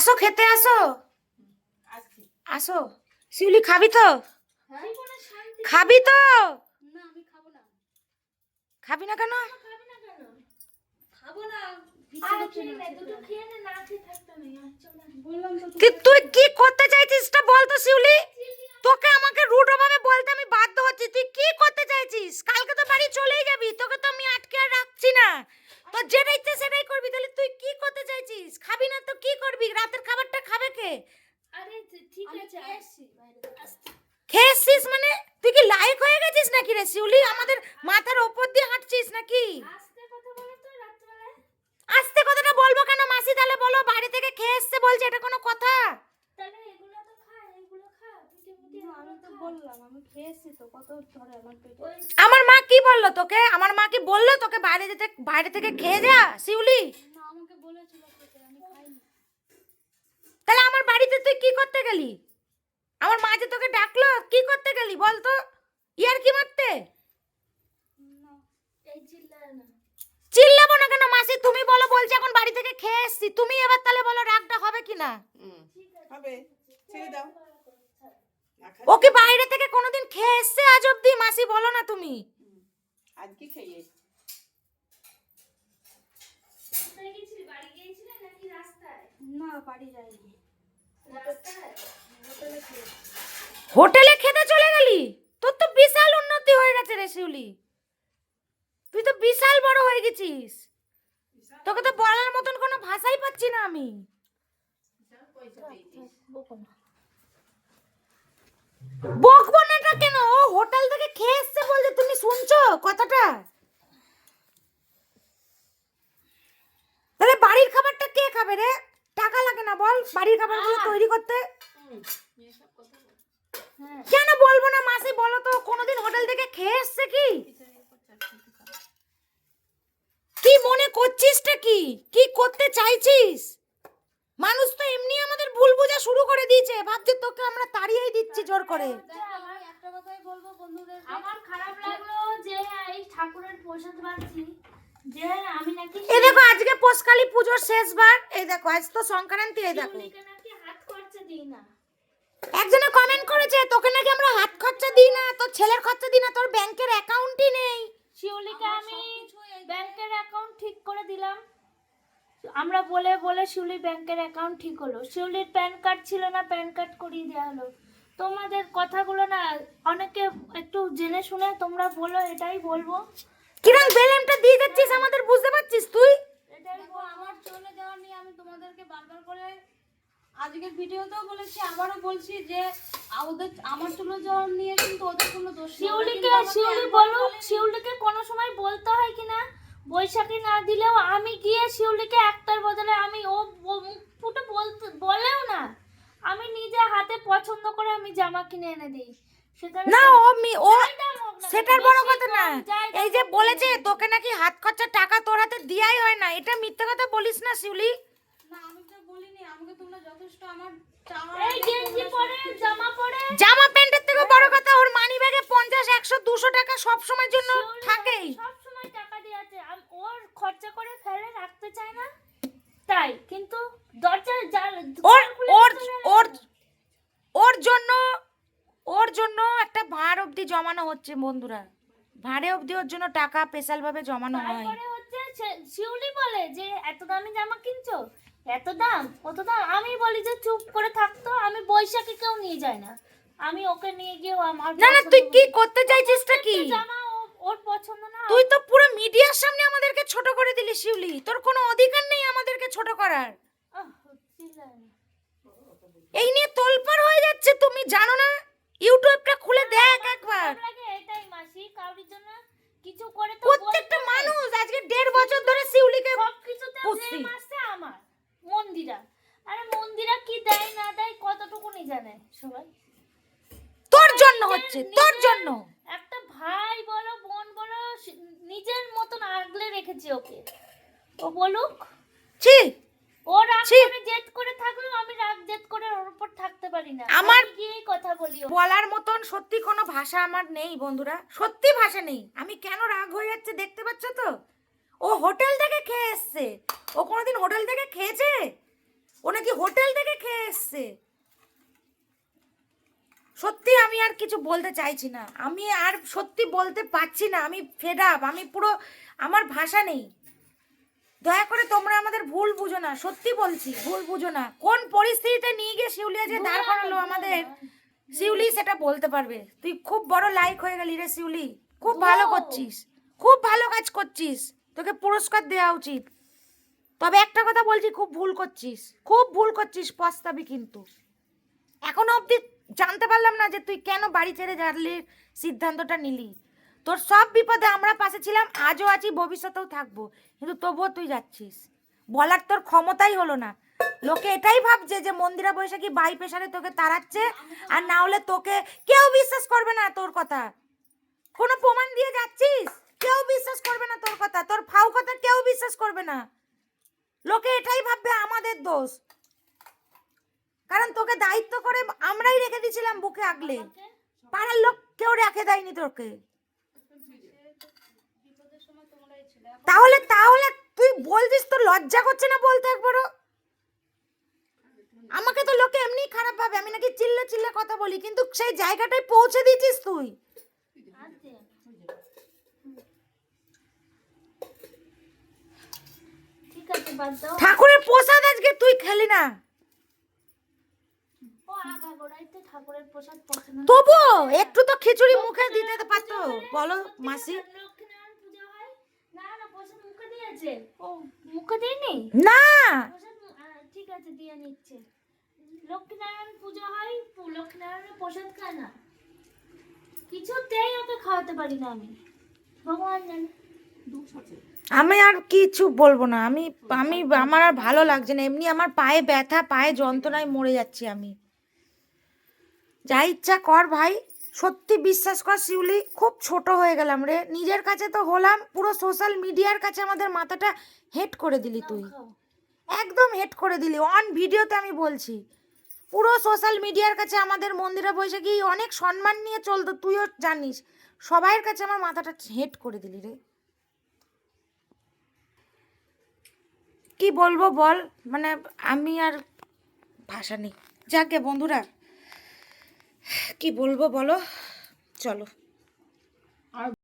আসো খেতে আসো, আসো। শিউলি খাবি তো? খাবি তো? খাবি না কেন? তুই কি করতে চাইছিস তা বল তো শিউলি। তোকে আমাকে রুড ভাবে বলতে আমি বাধ্য হচ্ছি। তুই কি করতে চাইছিস? কালকে তো বাড়ি চলেই যাবি, তোকে তো আমি আটকে আর রাখছি না। তো যেটা ইচ্ছে সেটাই করবি। তাহলে তুই কি করতে চাইছিস? খাবি না তো কি করবি? রাতের খাবারটা খাবে কে? আরে ঠিক আছে খেয়েছিস মানে তুই কি লাইক হয়ে গেছিস নাকি রে শিউলি? আমাদের মাথার ওপর দিয়ে হাঁটছিস নাকি? আস্তে কথা বলো তো রাতবেলায়। আস্তে কথাটা বলবো কেন মাসি? তাহলে বলো বাড়ি থেকে খেয়ে এসছে বলছে, এটা কোনো কথা? তাহলে এগুলো তো খা, এগুলো খা, পিঠে পিঠে আমি তো বললাম আমি খেয়েছি তো, কত ধরে আমার পেটে। আমার মা কি বললো তোকে? আমার মা কি বললো তোকে বাইরে থেকে খেয়ে যা শিউলি? না, আমাকে বলেছিল খেতে, আমি খাইনি। তাহলে আমার বাড়িতে তুই কি করতে গেলি? আমার মা যে তোকে ডাকলো, কি করতে গেলি বল তো? ইয়ার কি মারতে? না, এই চিল্লায় না। চিল্লাবো না কেন মাসি? তুমি বলো, বলছি এখন বাড়ি থেকে খেয়ে এসছি। তুমি এবার তাহলে বলো রাগটা হবে কিনা? হবে, ছেড়ে দাও। ও কি বাইরে থেকে কোনোদিন খেয়ে এসছে আজ অব্দি? মাসি বলো না তুমি। আজকে খেয়ে এসছি। কোথায় গেছিলি? বাড়ি গিয়েছিলে নাকি রাস্তায়? না, বাড়ি যাইনি। রাস্তায় হোটেলে খেয়েছি। হোটেলে খেতে চলে গেলি? তোর তো বিশাল উন্নতি হয়ে গেছে রে শিউলি। তুই তো বিশাল বড় হয়ে গেছিস। তোকে তো বলার মতন কোনো ভাষাই পাচ্ছি না আমি। বকবো নাটা কেন? ও হোটেল থেকে খেয়ে এসছে বলছে, তুমি শুনছো কথাটা? তাহলে বাড়ির খাবারটা কে খাবে রে? টাকা লাগে না বল বাড়ির খাবারগুলো তৈরি করতে? কেন বলবো না মাসি? বলো তো, কোনোদিন হোটেল থেকে খেয়ে এসছে কি? কি মনে করছিসটা কি? কি করতে চাইছিস? মানুষ তো এমনি আমাদের ভুল বোঝা শুরু করে দিয়েছে, ভাবছে তোকে আমরা তাড়িয়েই দিচ্ছি জোর করে। আমার একটা কথাই বলবো বন্ধুদের, আমার খারাপ লাগলো যে এই ঠাকুরের প্রসাদ বানাচ্ছি, যে আমি নাকি এই দেখো আজকে পোষকালী পুজোর শেষবার, এই দেখো আজ তো সংক্রান্তি, এই দেখো শিউলিকে নাকি হাত খরচা দিই না। একজনে কমেন্ট করেছে তোকে নাকি আমরা হাত খরচা দিই না, তোর ছেলের খরচা দিই না, তোর ব্যাংকের অ্যাকাউন্টই নেই। শিউলিকে আমি ব্যাংকের অ্যাকাউন্ট ঠিক করে দিলাম। আমরা বলে বলে শিউলির ব্যাংকের অ্যাকাউন্ট ঠিক হলো। শিউলির প্যান কার্ড ছিল না, প্যান কার্ড করিয়ে দেওয়া হলো। তোমাদের কথাগুলো না অনেকে একটু জেনে শুনে তোমরা বলো, এটাই বলবো। কিরম বেলেমটা দিয়ে যাচ্ছিস আমাদের, বুঝতে পারছিস তুই? এটাই আমার চলে যাওয়া নিয়ে আমি তোমাদেরকে বারবার করে আজকের ভিডিওতেও বলেছি, আবারও বলছি যে ওদের আমার চলে যাওয়ার নিয়ে কিন্তু ওদের কোনো দোষ নেই। শিউলি বলো, শিউলিকে কোনো সময় বলতে হয় কিনা বৈশাখী না দিলেও আমি গিয়ে শিউলিকে একটার বদলে আমি ও মুখ ফুটে বলেও না, আমি নিজে হাতে পছন্দ করে আমি জামা কিনে এনে দিই। সেখানে না ও না, সেটার বড় বেশি কথা না। কম, যাই দাম এই যে হোক, বলেছে তোকে নাকি হাত খরচা টাকা তোর হাতে দিয়াই হয় না, এটা মিথ্যা কথা বলিস না শিউলি। না, আমি তো বলিনি। আমাকে তোমরা যথেষ্ট আমার এই গেঞ্জি পরে জামা পরে জামা প্যান্টের থেকে বড় কথা ওর মানি ব্যাগে 50 100 200 টাকা সব সময়ের জন্য থাকেই। সব সময় টাকা দিয়ে আছে, ওর খরচা করে ফেলে রাখতে চায় না তাই। কিন্তু দরজা ওর ওর ওর ওর জন্য ওর জন্য একটা ভাড় অবধি জমানো হচ্ছে বন্ধুরা। ভাড়ে অবধি ওর জন্য টাকা স্পেশাল ভাবে জমানো হয়। তারপরে হচ্ছে শিউলি বলে যে এত দামি জামা কিনছো, এত দাম কত দাম। আমি বলি যে চুপ করে থাকতো, আমি বৈশাখীকেও নিয়ে যাই না। আমি ওকে নিয়ে গিয়ে আমার না না তুই কি করতে চাইছিসটা কি? জামা ওর পছন্দ না। তুই তো পুরো মিডিয়ার সামনে আমাদেরকে ছোট করে দিলি শিউলি। তোর কোনো অধিকার নেই আমাদেরকে ছোট করার। এই নিয়ে তোলপাড় হয়ে যাচ্ছে, তুমি জানো না? ইউটিউবটা খুলে দেখ একবার। এটাই মাসি, কারোর জন্য কিছু করে তো প্রত্যেকটা মানুষ আজকে 1.5 বছর ধরে শিউলিকে সবকিছুতে ব্লেম আসছে আমার। মন্দিরা, আরে মন্দিরা কি দেয় না দেয় কতটুকুনি জানে সবাই। তোর জন্য হচ্ছে, তোর জন্য। একটা ভাই বলো বোন বলো নিজের মতন আগলে রেখেছি ওকে। ও বলুক ছি, ও রাগ করে জেদ করে থাকলো, আমি রাগ জেদ করে ওর উপর থাকতে পারি না। আমার কি কথা বলি বলার মতন সত্যি কোনো ভাষা আমার নেই বন্ধুরা, সত্যি ভাষা নেই। আমি কেন রাগ হয়ে যাচ্ছে দেখতে পাচ্ছ তো? ও হোটেল থেকে খেয়ে এসছে। ও কোনোদিন হোটেল থেকে খেয়েছে? ও নাকি নাকি হোটেল থেকে খেয়ে এসছে। সত্যি আমি আর কিছু বলতে চাইছি না, আমি আর সত্যি বলতে পারছি না, আমি ফেড আপ, আমি পুরো, আমার ভাষা নেই। দয়া করে তোমরা আমাদের ভুল বুঝো না, সত্যি বলছি, ভুল বুঝো না। কোন পরিস্থিতিতে নিয়ে গিয়ে শিউলি যে দাঁড় করালো আমাদের, শিউলি সেটা বলতে পারবে। তুই খুব বড় লাইক হয়ে গেলি রে শিউলি, খুব ভালো করছিস, খুব ভালো কাজ করছিস, তোকে পুরস্কার দেওয়া উচিত। তবে একটা কথা বলছি, খুব ভুল করছিস, খুব ভুল করছিস, পস্তাবি কিন্তু। এখনো অবধি জানতে পারলাম না যে তুই কেন বাড়ি ছেড়ে যাওয়ার সিদ্ধান্তটা নিলি। তোর সব বিপদে আমরা পাশে ছিলাম, আজও আছি, ভবিষ্যতেও থাকবো, কিন্তু তবুও তুই যাচ্ছিস। বলার তোর ক্ষমতাই হলো না। লোকে এটাই ভাবছে যে মন্দিরা বৈশাখী বাই পেশারে তোকে তাড়াচ্ছে, আর না হলে তোকে কেউ বিশ্বাস করবে না তোর কথা। কোনো প্রমাণ দিয়ে যাচ্ছিস, কেউ বিশ্বাস করবে না তোর কথা, তোর ফাউ কথা কেউ বিশ্বাস করবে না। লোকে এটাই ভাববে আমাদের দোষ, কারণ তোকে দায়িত্ব করে আমরাই রেখে দিয়েছিলাম বুকে আগলে, পাড়ার লোক কেউ রেখে দেয়নি তোকে। তাহলে তাহলে তুই বলছিস, তোর লজ্জা করছে না বলতে একবারও? আমাকে তো লোকে এমনি খারাপ ভাবে, আমি নাকি চিল্লে চিল্লে কথা বলি, কিন্তু সেই জায়গাটায় পৌঁছে দিয়েছিস তুই। ঠিক আছে, বাদ দাও। ঠাকুরের প্রসাদ আজকে তুই খেলি না, ও আগাগোড়াই তো ঠাকুরের প্রসাদ পছন্দ না। তবু একটু তো খিচুড়ি মুখে দিতে পারতো, বলো মাসি। লক্ষ্মীনারায়ণ পূজা হয় না, না প্রসাদ মুখে দিয়েছে। ও মুখে দেয়নি না, প্রসাদ। ঠিক আছে, দিয়ে নিচ্ছে। লক্ষ্মীনারায়ণ পূজা হয়, লক্ষ্মীনারায়ণের প্রসাদ খায় না, কিছুতেই ওকে খাওয়াতে পারি না আমি, ভগবান জানে। আমি আর কিছু বলবো না, আমি আমি আমার আর ভালো লাগছে না, এমনি আমার পায়ে ব্যথা, পায়ে যন্ত্রণায় মরে যাচ্ছি আমি। যা ইচ্ছা কর ভাই, সত্যি বিশ্বাস কর শিউলি, খুব ছোট হয়ে গেলাম রে, নিজের কাছে তো হলাম, পুরো সোশ্যাল মিডিয়ার কাছে আমাদের মাথাটা হেট করে দিলি তুই, একদম হেট করে দিলি, অন ভিডিওতে আমি বলছি। পুরো সোশ্যাল মিডিয়ার কাছে আমাদের মন্দিরা বৈশাখী অনেক সম্মান নিয়ে চলতো, তুইও জানিস, সবাইয়ের কাছে আমার মাথাটা হেট করে দিলি রে। কি বলবো বল, মানে আমি আর ভাষা নেই। যাকে বন্ধুরা, কি বলবো বলো, চলো।